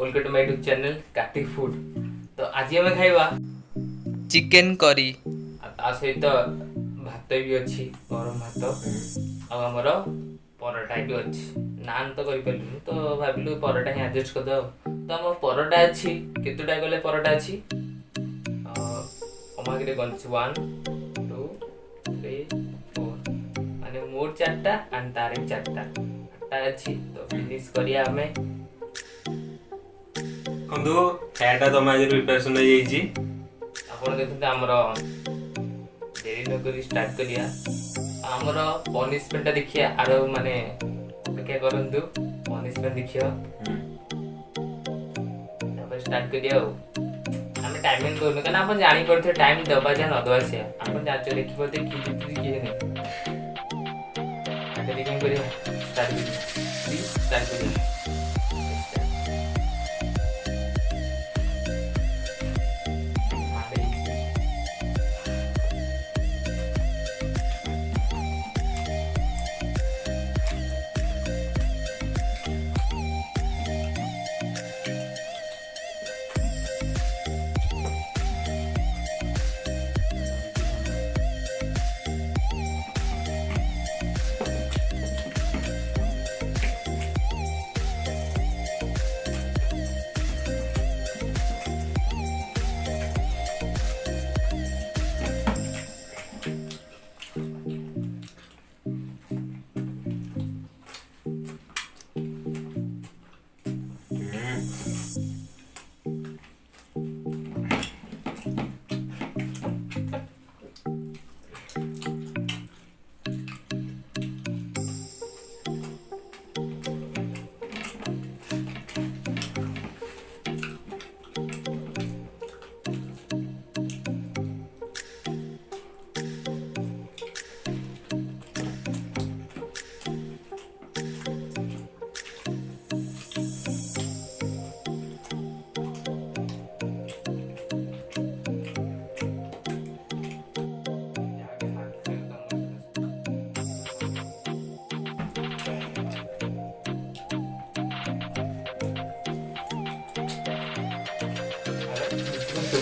Welcome to my YouTube channel Kartik food. तो आज आम खाइबा चिकेन करी ता सहित भात भी अच्छी गरम भात आमर परोटा भी अच्छी नान तो कर तो भाविलु परोटा ही एडजस्ट कर दो। तो आम परोटा अच्छी केतुटा गले परोटा अच्छी अमागे गलछि 1 2 3 4 माने मोर चारटा एंड तारे चारटा आठटा अच्छी। तो फिनिश करिया हमें कंदु खायाटा तुम आज प्रिपरेशन हो जाइए आपण देखते आमर देरी न करी स्टार्ट करिया आमर पनिशमेंट देखिए आर माने अपेक्षा करंतु पनिशमेंट देखियो तब स्टार्ट करिया हमें टाइमिंग करनु कना आपण जानि पड़थे टाइम दबा जा न दबा से आपण जाच देखि पते की जितु की ने आगे देखिन करिया स्टार्ट करिया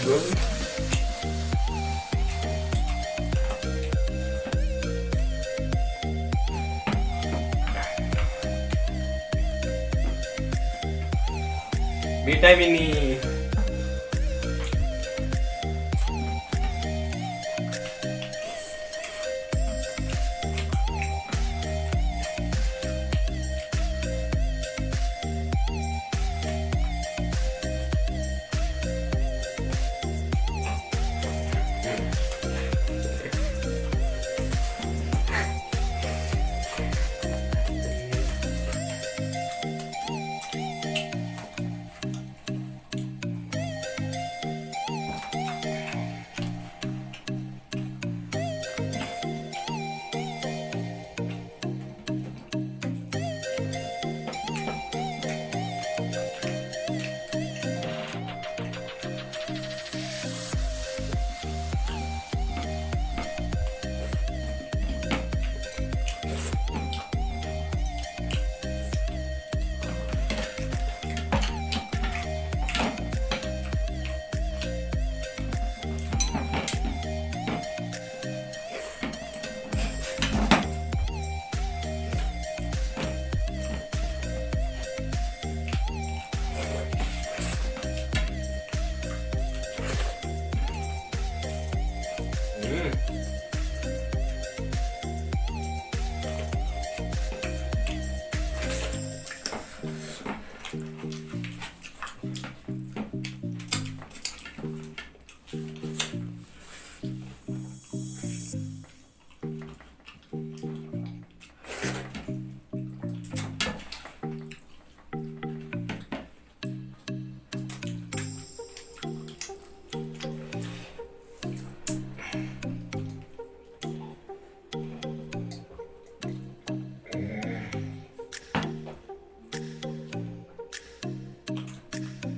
Good. Vitamin E.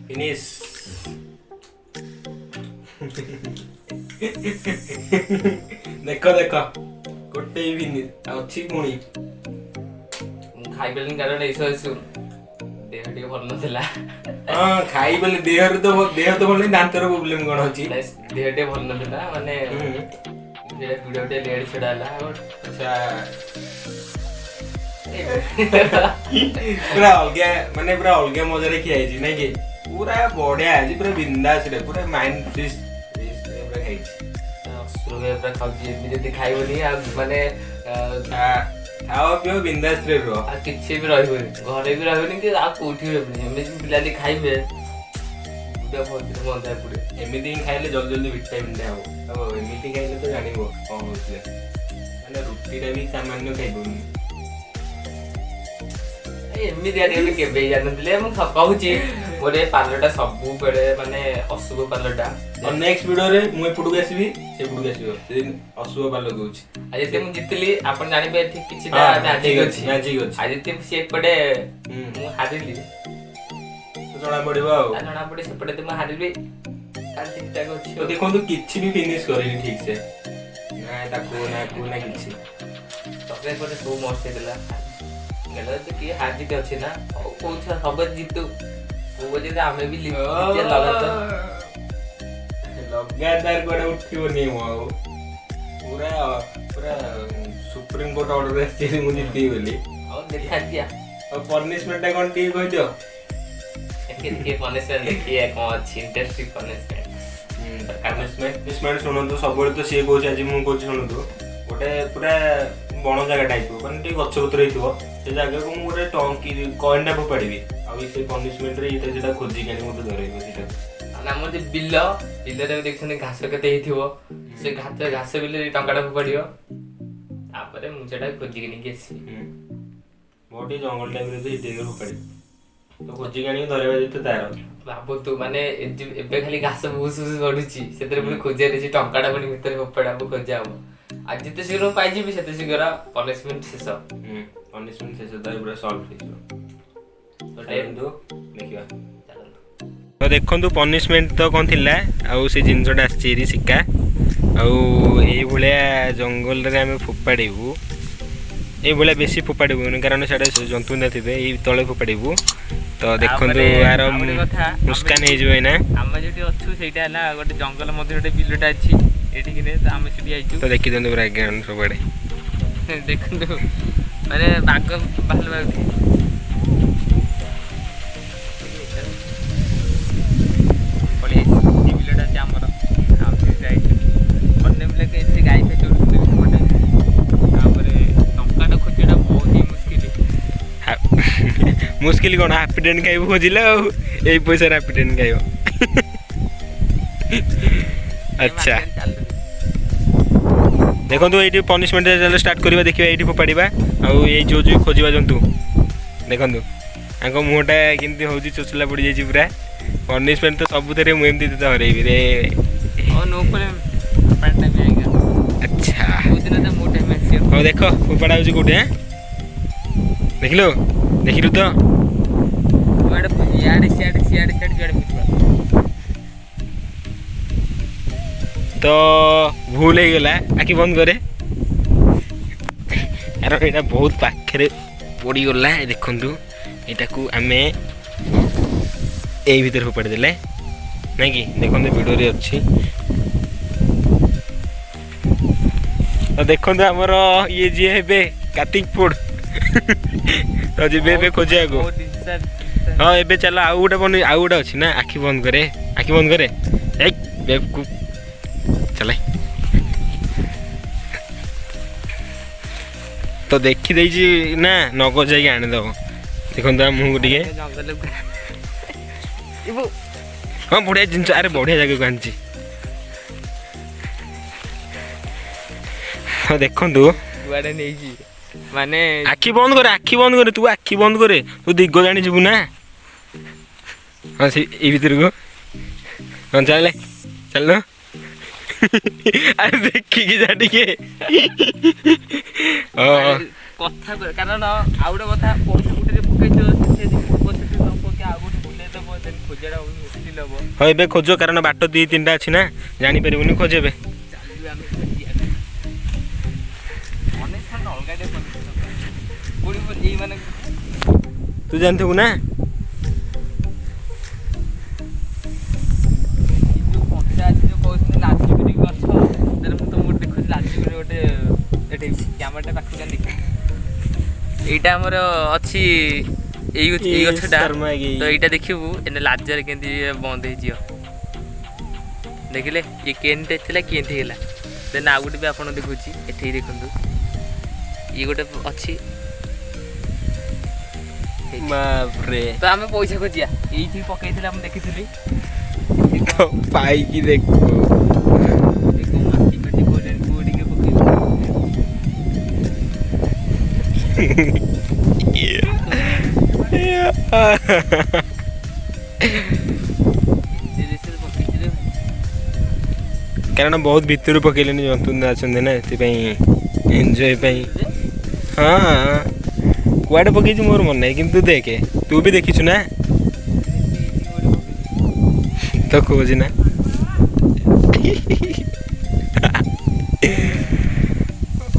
Finish. देखो देखो गोटे भी अच्छी पुणी खाई पारे कारण ऐसा ଦେହ ଟିକେ ଭଲ ନଥିଲା। ହଁ ଖାଇ ବୋଲି ଦେହ ତ ଭଲ ନାହିଁ, ଦାନ୍ତର ପ୍ରୋବ୍ଲେମ କଣ ଅଛି? ଦେହ ଟିକେ ଭଲ ନଥିଲା ମାନେ ଭିଡ଼ିଓ ଟିକେ ଲେଟ୍ ଛଡ଼ା ହେଲା। ଆଚ୍ଛା ପୁରା ଅଲଗା ମାନେ ପୁରା ଅଲଗା ମଜାରେ ଖିଆ ହେଇଛି ନାଇଁ କି? ପୁରା ବଢିଆ ଆଜି ପୁରା ବିନ୍ଦାସରେ ପୁରା ମାଇଣ୍ଡ ଫ୍ରେଶ ପୁରା ଖାଇଛି। ଅସୁର ପୁରା ଖାଉଛି। ଏମିତି ଯଦି ଖାଇବନି ଆଉ ମାନେ ଖାଅ ପିଅ ବିନ୍ଦାସରେ ରୁହ। ଆଉ କିଛି ବି ରହିବନି, ଘରେ ବି ରହିବନି କି ଆଉ କୋଉଠି ବି ରହିବନି। ଏମିତି ପିଲା ଯଦି ଖାଇବେ ମଜା ପଡେ। ଏମିତି ହିଁ ଖାଇଲେ ଜଲ୍ଦି ଜଲ୍ଦି ଭିଟାମିନ୍ ଟା ହବ। ଆଉ ଏମିତି ଖାଇଲେ ତ ଜାଣିବ କଣ ହଉଛି। ମାନେ ରୁଟିଟା ବି ସାମାନ୍ୟ ଖାଇବନି। ଏମିତି ଆଜି କେବେ ଜାଣିନଥିଲେ। ମୁଁ କହୁଛି ମୋର ଏ ପାର୍ଲରଟା ସବୁବେଳେ ମାନେ ଅଶୁଭ ପାର୍ଲରଟା। ନେକ୍ସଟ ଭିଡିଓରେ ମୁଁ ଏପଟକୁ ଆସିବି, ସେପଟକୁ ଆସିବ। ଅଶୁଭ ପାର୍ଲର କହୁଛି। ଆଜି ଯେତେ ମୁଁ ଜିତିଲି ଆପଣ ଜାଣିବେ ଏଠି କିଛିଟା ମ୍ୟାଜିକ୍ ଅଛି। ଆଜି ଯେତେ ସେ ଏପଟେ ମୁଁ ହାରିଲି ଜଣା ପଡିବ ଆଉ। ଜଣା ପଡେ ସେପଟେ ମୁଁ ହାରିବି। ଠିକଠାକ ଅଛି। ତ ଦେଖନ୍ତୁ କିଛି ବି ଫିନିଶ କରିନି ଠିକ ସେ। ନା ତାକୁ ନା କିଛି। ତତେ ଏପଟେ ସବୁ ମସ୍ତ ହେଇଥିଲା। କିଏ ହାର ଜିତ ଅଛି ନା କହୁଛ ସବୁ ଜିତୁ କହୁଛନ୍ତି ଆମେ ବି ଲଗାତାର କୁଆଡେ ଉଠିବନି ମୁଁ ଆଉ। ପୁରା ପୁରା ସୁପ୍ରିମ କୋର୍ଟ ଅର୍ଡର ଆସିଛି ମୁଁ ଜିତିବି ବୋଲି। ଆଉ ଦେଖାଯିବା ଆଉ ପନିଶମେଣ୍ଟ ଟା କଣ ଟିକେ କହିଦିଅ। ପନିଶମେଣ୍ଟ ଶୁଣନ୍ତୁ, ସବୁବେଳେ ତ ସିଏ କହୁଛି ଆଜି ମୁଁ କହୁଛି ଶୁଣନ୍ତୁ। ଗୋଟେ ପୁରା ବଣ ଜାଗା ଟାଇପ ମାନେ ଟିକେ ଗଛ ପତ୍ର ହେଇଥିବ, ସେ ଜାଗାକୁ ମୁଁ ଗୋଟେ ଟଙ୍କି କଏନ୍ ଟା ଫୋପାଡ଼ିବି। ଆଉ ସେ ପନିଶମେଣ୍ଟରେ ଏଇଟା ସେଟା ଖୋଜିକି ଆଣି ମତେ ଧରେଇବ ସେଇଟା। ଆମର ଯୋଉ ବିଲରେ ଦେଖିଛନ୍ତି ଘାସ କେତେ ହେଇଥିବ, ସେ ଘାସ ବିଲରେ ଟଙ୍କାଟା ଫୋପାଡ଼ିବ। ତାପରେ ମୁଁ ସେଟା ଖୋଜିକି ନେଇକି ଆସିବି। ମୋର ଟିକେ ଜଙ୍ଗଲ ଟାଇପର ସେଇଠି ଫୋପାଡ଼ିବି। ତ ଖୋଜିକି ଆଣିକି ଧରେଇବା ଯେତେ ତାର। ଭାବନ୍ତୁ ମାନେ ଏବେ ଖାଲି ଘାସ ଭୁସ ବଢୁଛି, ସେଥିରେ ପୁଣି ଖୋଜିବାର ଅଛି ଟଙ୍କାଟା ପୁଣି ଭିତରେ ଫୋପାଡାକୁ ଖୋଜା ହବ। ଆଉ ଯେତେ ଶୀଘ୍ର ପାଇଯିବି ସେତେ ଶୀଘ୍ର ପନିଶମେଣ୍ଟ ଶେଷ। ପନିଶମେଣ୍ଟ ଶେଷ ତାର ପୁରା ସଲ୍ଭ ହେଇଯିବ। ଦେଖିବା। ତ ଦେଖନ୍ତୁ ପନିଶମେଣ୍ଟ ତ କ'ଣ ଥିଲା, ଆଉ ସେ ଜିନିଷଟା ଆସିଛି ଏରି ଶିକା। ଆଉ ଏଇଭଳିଆ ଜଙ୍ଗଲରେ ଆମେ ଫୋପାଡ଼ିବୁ। ଏଇଭଳିଆ ବେଶୀ ଫୋପାଡ଼ିବୁନି, କାରଣ ସିଆଡ଼େ ଜନ୍ତୁ ଥିବେ। ଏଇ ତଳେ ଫୋପାଡ଼ିବୁ। ତ ଦେଖନ୍ତୁ ଆର ମୁସ୍କାନ ହେଇଯିବ ଏଇନା। ଆମେ ଯୋଉଠି ଅଛୁ ସେଇଟା ହେଲା ଗୋଟେ ଜଙ୍ଗଲ ମଧ୍ୟରେ ଗୋଟେ ବିଲଟା ଅଛି। ଏଠିକି ଆମେ ସେଠି ଯାଇଛୁ। ତ ଦେଖିଦିଅନ୍ତୁ ପୁରା ଆଜ୍ଞା ସବୁଆଡ଼େ ଦେଖନ୍ତୁ ମାନେ ବାଘ ବାହାରିଲ ବିଲଟା ଅଛି ଆମର। ଯାଇଛୁ ଏତେ ଗାଈ ଫାଇ ଚଢୁଛନ୍ତି ଗୋଟେ। ତାପରେ ଟଙ୍କାଟା ଖୋଜିବାଟା ବହୁତ ହିଁ ମୁସ୍କିଲ କ'ଣ ହାପିଡେଣ୍ଟ ଖାଇବୁ ଖୋଜିଲେ ଆଉ ଏଇ ପଇସାରେ ହାପିଡେଣ୍ଟ ଖାଇବ। ଆଚ୍ଛା ଦେଖନ୍ତୁ ଏଇଠି ପନିଶମେଣ୍ଟ ଷ୍ଟାର୍ଟ କରିବା। ଦେଖିବା ଏଇଠି ଫୋପାଡ଼ିବା। ଆଉ ଏଇ ଯେଉଁ ଖୋଜିବା ଜନ୍ତୁ ଦେଖନ୍ତୁ ତାଙ୍କ ମୁହଁଟା କେମିତି ହେଉଛି, ଚୋଚଲା ପଡ଼ିଯାଇଛି ପୁରା। ପନିଶମେଣ୍ଟ ତ ସବୁଥିରେ ମୁଁ ଏମିତି ତ ହରେଇବି ରେ। ଆଚ୍ଛା ହଉ ଦେଖ ଫୋପାଡ଼ା ହେଉଛି କେଉଁଠି। ଦେଖିଲୁ ତ ତ ଭୁଲ ହେଇଗଲା। ଆଖି ବନ୍ଦ କରେ, କାରଣ ଏଇଟା ବହୁତ ପାଖରେ ପଡ଼ିଗଲା। ଦେଖନ୍ତୁ ଏଇଟାକୁ ଆମେ ଏଇ ଭିତରେ ଫୋପାଡ଼ି ଦେଲେ ନାଇଁ କି? ଦେଖନ୍ତୁ ଭିଡ଼ିଓରେ ଅଛି। ତ ଦେଖନ୍ତୁ ଆମର ଇଏ ଯିଏ ହେବେ କାର୍ତ୍ତିକ ପୁଡ଼ ତ ଯିବେ ଏବେ ଖୋଜିବାକୁ। ହଁ ଏବେ ଚାଲ ଆଉ ଗୋଟେ ଅଛି ନା। ଆଖି ବନ୍ଦ କରେ ଚାଲେ। ତ ଦେଖିଦେଇଛି ନା, ନଗଦ ଯାଇକି ଆଣିଦେବ। ଦେଖନ୍ତୁ ଆମ ମୁହଁକୁ ଟିକେ। ହଁ ବଢ଼ିଆ ଜିନିଷ, ଆରେ ବଢ଼ିଆ ଜାଗାକୁ ଆଣିଛି। ହଁ ଦେଖନ୍ତୁ ନେଇଛି ମାନେ ଆଖି ବନ୍ଦ କରେ ତୁ ଆଖି ବନ୍ଦ କରେ। ତୁ ଦିଗ ଜାଣିଯିବୁ ନା। ହଁ ସେ ଏଇ ଭିତରକୁ ହଁ ଚାଲେ ଆରେ ଦେଖିକି ଯା ଟିକେ। କଥା କାରଣ ଆଉ ଗୋଟେ କଥା ପଇସା ଗୋଟେ ପକେଇଥିବ ହଁ ଏବେ ଖୋଜ, କାରଣ ବାଟ 2-3ଟା ଅଛି ନା, ଜାଣିପାରିବୁନି। ଖୋଜ ଏବେ। ତୁ ଜାଣିଥିବୁ ନା ଦେଖେଇବି କ୍ୟାମେରାଟା ପାଖକୁ ଯାଇ ଦେଖ। ଏଇଟା ଆମର ଅଛି ଏଇ ଗଛଟା ତ ଏଇଟା ଦେଖିବୁ ଏନେ ଲାଜରେ କେମିତି ବନ୍ଦ ହେଇଯିବ। ଦେଖିଲେ ଇଏ କେମିତି ଥିଲା କେମିତି ହେଲା। ଦେନ୍ ଆଉ ଗୋଟେ ବି ଆପଣ ଦେଖୁଛି ଏଠି ଦେଖନ୍ତୁ ଇଏ ଗୋଟେ ଅଛି। ବାପରେ ତ ଆମେ ପଇସା ଖୋଜିବା ଏଇଠି ପକେଇଥିଲେ ମୁଁ ଦେଖିଥିଲି ପାଇକି ଦେଖ ମାଟି କାଟି କୋଉଠିକି ପକେଇଥିଲେ କାରଣ ବହୁତ ଭିତରୁ ପକେଇଲେନି ଜନ୍ତୁ ଅଛନ୍ତି ନା ସେଥିପାଇଁ ଏନ୍ଜୟ ପାଇଁ। ହଁ କୁଆଡ଼େ ପକେଇଛି ମୋର ମନେ ନାହିଁ କିନ୍ତୁ ଦେଖେ ତୁ ବି ଦେଖିଛୁ ନା ତ କହୁଛି ନା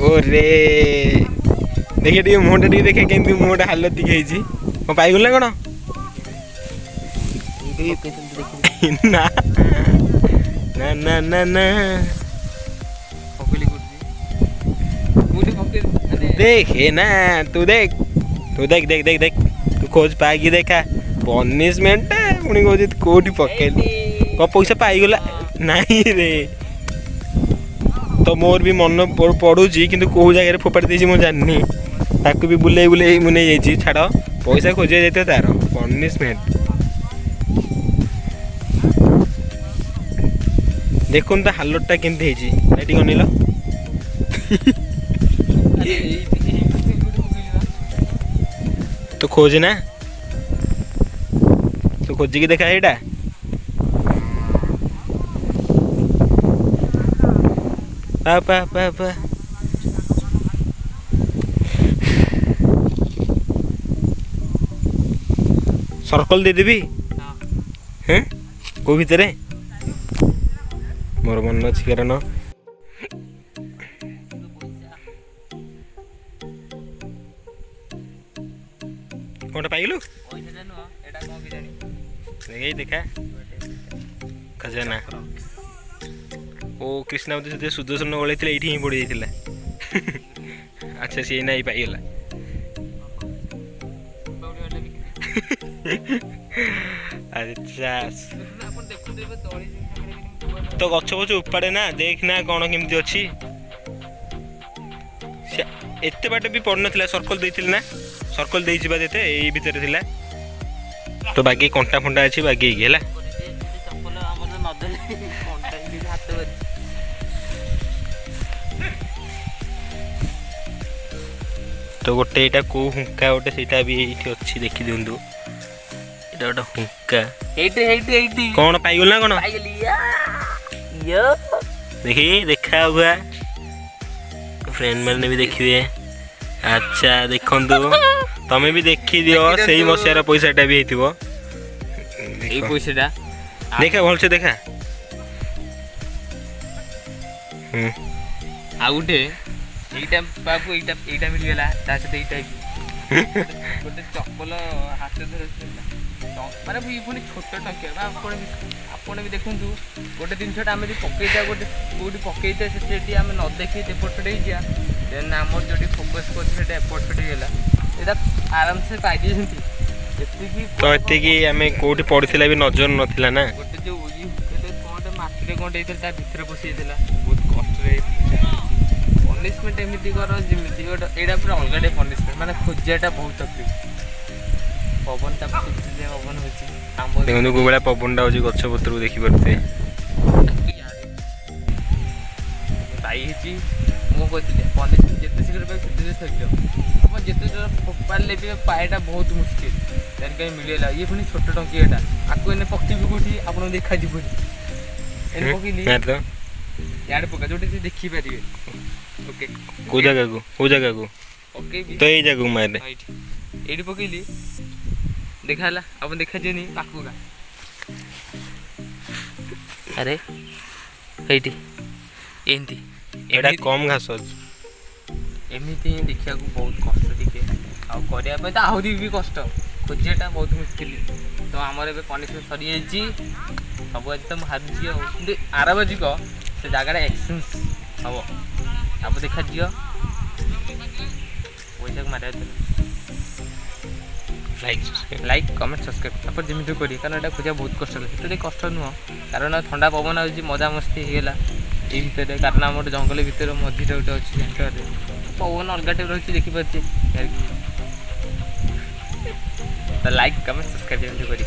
ଓରେ ଦେଖେ ଟିକେ ମୁହଁଟା ଟିକେ ଦେଖେ କେମିତି ମୁହଁଟା ହାଲତ ଟିକେ ହେଇଛି କ'ଣ ପାଇଗଲ ନା କ'ଣ ନା ନା ନା ନା ନା ଦେଖେ ନା ତୁ ଦେଖ ତୁ ଖୋଜ ପାଇକି ଦେଖା ପନିସମେଣ୍ଟ ପୁଣି କହୁଛି କୋଉଠି ପକେଇଲି କ'ଣ ପଇସା ପାଇଗଲା ନାହିଁ ରେ। ତ ମୋର ବି ମନ ପଡ଼ୁଛି କିନ୍ତୁ କେଉଁ ଜାଗାରେ ଫୋପାଡ଼ି ଦେଇଛି ମୁଁ ଜାଣିନି। ତାକୁ ବି ବୁଲେଇ ମୁଁ ନେଇଯାଇଛି ଛାଡ଼ ପଇସା ଖୋଜିବା ଯାଇଥିବ ତାର ପନିସମେଣ୍ଟ। ଦେଖୁନ ତା ହାଲତଟା କେମିତି ହେଇଛି ଏଠି ଅନେଇଲ ତୁ ଖୋଜ ନା ତୁ ଖୋଜିକି ଦେଖା ଏଇଟା ପା सर्कल देदेवी हैं को भितर मोर मन अच्छी कारण कौन पाइलु देखा खजाना ओ कृष्णावती से सुदर्शन गले ये पड़ जाता अच्छा सी ना पाइगला अच्छा तो गछ गछ उपाड़े ना देखना कौन केमती अच्छी एत बाट भी पड़ ना सर्कल देते ना सर्कल देते यही भितर थिला तो बाकी कंटा फंटा अच्छी बागी है तो गोटे यहाँ कौ हुंका गोटे से अच्छी देखी दिंतु यहाँ गोटे हुंका कौन पाइगल ना कौन देखी देखा हुआ फ्रेंड मैंने भी देखिए अच्छा देखु तमें भी देखी दियो से मसीहार पैसाटा भी पैसा देखा भल से देखा आउटे এইটা বাবু এইটা মিলিগলা তার সাথে এইটা গোটে চপ্পল হাতে ধরেছিল মানে পুଣି ଛୋଟ ଟଙ୍କିଆ ଆପଣ ବି ଦେଖନ୍ତୁ ଗୋଟେ ଜିନିଷଟା ଆମେ ଯଦି ପକେଇଥିବା ଗୋଟେ କେଉଁଠି ପକେଇଥିବା ସେଠି ଆମେ ନ ଦେଖି ଏପଟ ସେପଟ ହେଇଯିବା ଦେନ୍ ଆମର ଯେଉଁଠି ଫୋକସ୍ କରୁଛି ସେଇଟା ଏପଟ ସେପଟ ହେଇଗଲା ଏଇଟା ଆରାମସେ ପାଇଯାଇଛନ୍ତି ଏତିକି ତ ଏତିକି ଆମେ କେଉଁଠି ପଡ଼ିଥିଲା ବି ନଜର ନଥିଲା ନା ଗୋଟେ ଯେଉଁ କ'ଣଟେ ମାଟିରେ କ'ଣଟେ ହେଇଥିଲା ତା ଭିତରେ ପଶି ଯାଇଥିଲା ବହୁତ କଷ୍ଟରେ पनिशमेंट एमती कर जमी गोटे यहाँ पूरा अलग टे पनिशमेंट मैंने खोजाटा बहुत तकलीफ पवन पवन देखो कौ भाया पवनटा हो गछपतर को देखिपे पाई कहती पनिशमेंट जिते शीघ्र पाए सही आप जिते फोपाड़े भी पाएटा बहुत मुस्किल देन कहीं मिलला ये पुणी छोट टंकीटा आपको एने पकेबी कौटी आप देखा पकईली यार पका जो देखिपारे ओके को जगह को ओके तो यही जगह मारे एठी पकईली देखाला अब देखा जेनी पाकुगा अरे एठी एंती एटा कम घास एमती देखा बहुत कष्ट टिके आ करिया पे तो आहुरी भी कष्ट खोजाटा बहुत मुश्किल तो आमर ए पनिशमेंट सरी जाइए सब आज तो हारी आर बाजी को से जगह एक्सचेंज हम आप देखा दियो पैसा को मारे ଲାଇକ୍ लाइक कमेंट सब्सक्राइब आप जमी करी कारण यहाँ खोजा बहुत कष्ट ये कष्ट नुह कारण ठंडा पवन आज मजा मस्ती होगा ये भितर कारण आम गोटे जंगल भितर मझी गोटे अच्छी सेन्टर पवन अलग टाइप रही देखिपारे लाइक कमेंट सब्सक्राइब जमी करी